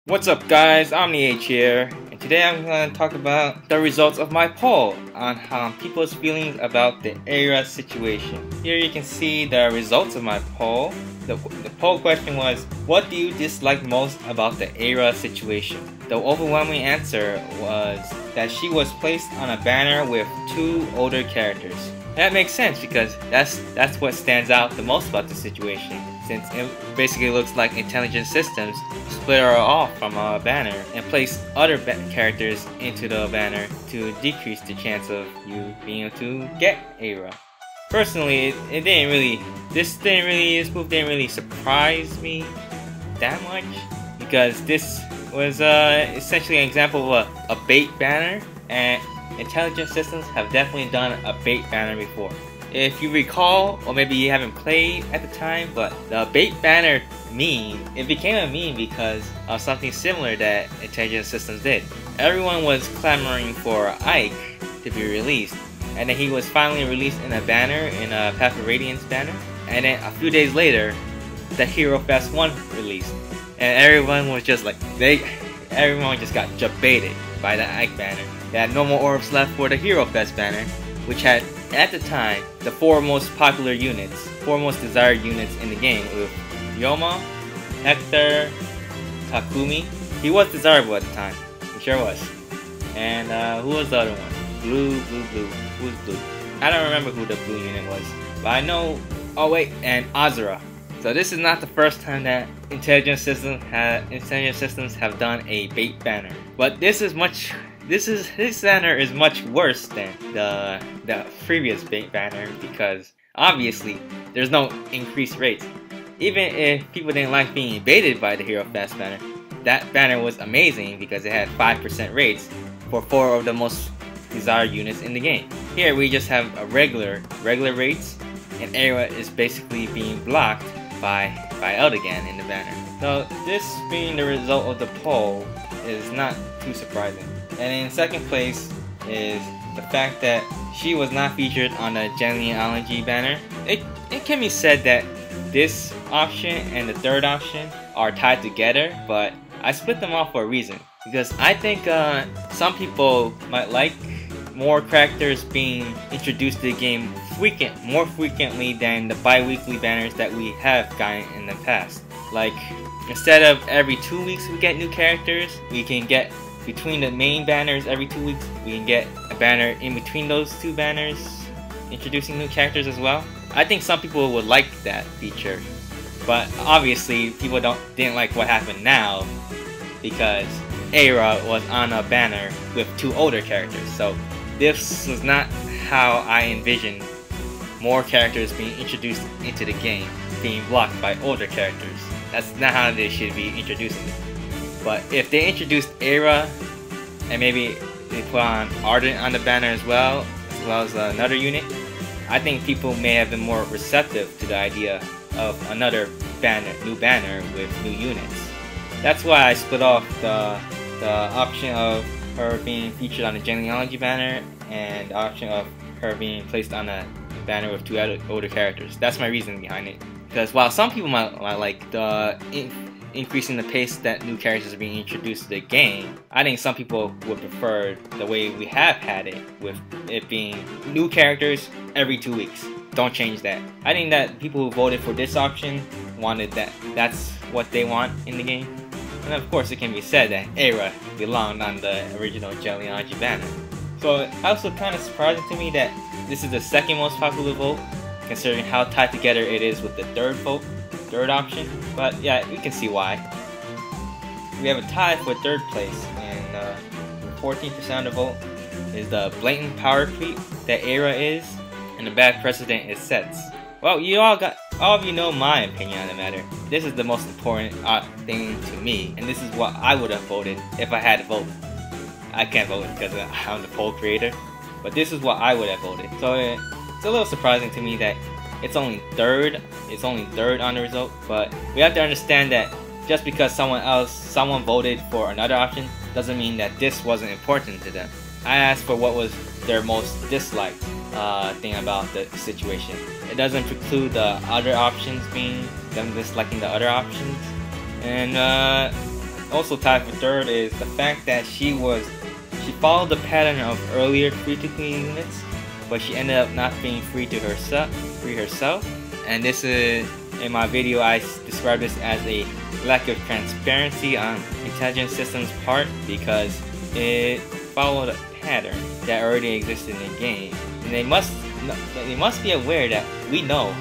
What's up guys, Omni here, and today I'm going to talk about the results of my poll on people's feelings about the Ayra situation. Here you can see the results of my poll. The poll question was, what do you dislike most about the Ayra situation? The overwhelming answer was that she was placed on a banner with two older characters. That makes sense because that's what stands out the most about the situation, since it basically looks like intelligent systems split her off from a banner and place other characters into the banner to decrease the chance of you being able to get Ayra. Personally, this move didn't really surprise me that much, because this was essentially an example of a bait banner, and intelligent systems have definitely done a bait banner before. If you recall, or maybe you haven't played at the time, but the bait banner meme, it became a meme because of something similar that intelligent systems did. Everyone was clamoring for Ike to be released, and then he was finally released in a banner, in a Path of Radiance banner, and then a few days later, the Hero Fest 1 released, and everyone was just like, everyone just got baited by the Ike banner. They had no more orbs left for the Hero Fest banner, which had, at the time, the four most popular units, four most desired units in the game, with Yoma, Hector, Takumi. He was desirable at the time, he sure was. And who was the other one? Blue. Who was blue? I don't remember who the blue unit was, but I know. Oh wait, and Azura. So this is not the first time that intelligent systems have done a bait banner, but this banner is much worse than the previous bait banner, because obviously there's no increased rates. Even if people didn't like being baited by the Hero Fest banner, that banner was amazing because it had 5% rates for 4 of the most desired units in the game. Here we just have a regular rates, and Ayra is basically being blocked by Eldigan in the banner. So this being the result of the poll is not too surprising. And in second place is the fact that she was not featured on the genealogy banner. It can be said that this option and the third option are tied together, but I split them off for a reason. Because I think some people might like more characters being introduced to the game more frequently than the bi-weekly banners that we have gotten in the past. Like, instead of every 2 weeks we get new characters, we can get between the main banners every 2 weeks, we can get a banner in between those two banners introducing new characters as well. I think some people would like that feature, but obviously people didn't like what happened now, because Ayra was on a banner with two older characters. So this was not how I envisioned more characters being introduced into the game, being blocked by older characters. That's not how they should be introducing it. But if they introduced Ayra, and maybe they put on Ardent on the banner as well as another unit, I think people may have been more receptive to the idea of another new banner with new units. That's why I split off the option of her being featured on the genealogy banner and the option of her being placed on a banner with two older characters. That's my reason behind it. Because while some people might like the increasing the pace that new characters are being introduced to the game, I think some people would prefer the way we have had it, with it being new characters every 2 weeks. Don't change that. I think that people who voted for this option wanted that. That's what they want in the game. And of course it can be said that Ayra belonged on the original genealogy banner. So it's also kind of surprising to me that this is the second most popular vote, considering how tied together it is with the third option. But yeah, we can see why. We have a tie for third place, and 14% of the vote is the blatant power creep that Ayra is, and the bad precedent it sets. Well, all of you know my opinion on the matter. This is the most important thing to me, and this is what I would have voted if I had to vote. I can't vote because I'm the poll creator, but this is what I would have voted. So it's a little surprising to me that it's only third on the result, but we have to understand that just because someone voted for another option doesn't mean that this wasn't important to them. I asked for what was their most disliked thing about the situation. It doesn't preclude the other options being them disliking the other options. And also tied for third is the fact that she followed the pattern of earlier free-to-play units, but she ended up not being free herself. And this is, in my video, I described this as a lack of transparency on Intelligent Systems' part because it followed a pattern that already existed in the game, and they must be aware that we know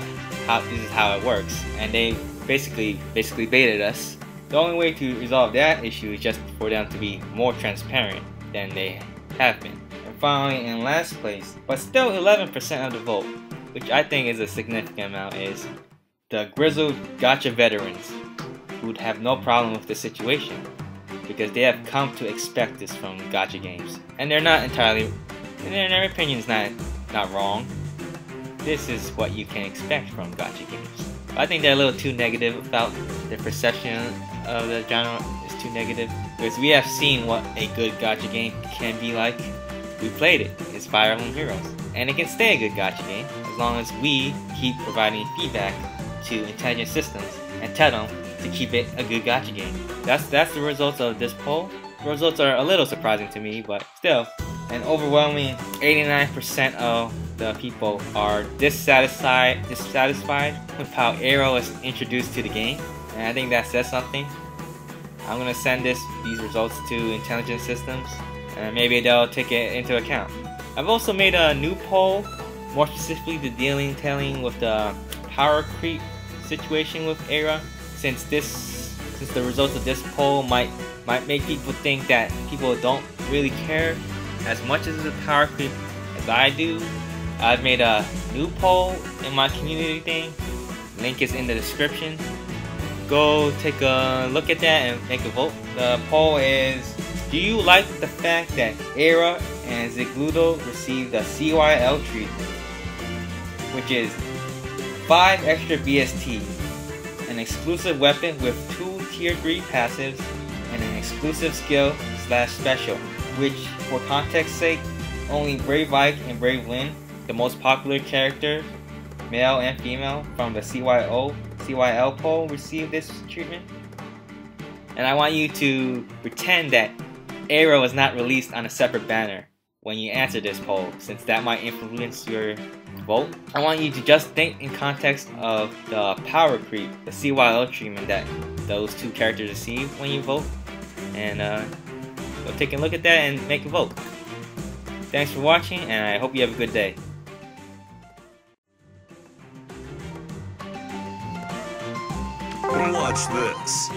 this is how it works, and they basically baited us. The only way to resolve that issue is just for them to be more transparent than they have been. And finally, in last place, but still 11% of the vote, which I think is a significant amount, is the grizzled gacha veterans who'd have no problem with the situation because they have come to expect this from gacha games, and they're not entirely, in their opinion's not wrong. This is what you can expect from gacha games. I think they're a little too negative about their perception of the genre is too negative, because we have seen what a good gacha game can be like. We played it. It's Fire Emblem Heroes, and it can stay a good gacha game as long as we keep providing feedback to Intelligent Systems and tell them to keep it a good gacha game. That's the results of this poll. The results are a little surprising to me, but still, an overwhelming 89% of the people are dissatisfied with how Ayra was introduced to the game, and I think that says something. I'm gonna send these results to Intelligent Systems, and maybe they'll take it into account. I've also made a new poll, more specifically the dealing with the power creep situation with Ayra, since the results of this poll might make people think that people don't really care as much as the power creep as I do. I've made a new poll in my community thing. Link is in the description. Go take a look at that and make a vote. The poll is: do you like the fact that Ayra and Sigurd received the CYL treatment, which is 5 extra BST, an exclusive weapon with 2 tier 3 passives, and an exclusive skill / special, which, for context's sake, only Brave Ike and Brave Lyn, the most popular characters, male and female, from the CYL poll, received this treatment? And I want you to pretend that Ayra was not released on a separate banner when you answer this poll, since that might influence your vote. I want you to just think in context of the power creep, the CYL treatment that those 2 characters receive when you vote, and go take a look at that and make a vote. Thanks for watching, and I hope you have a good day. Watch this.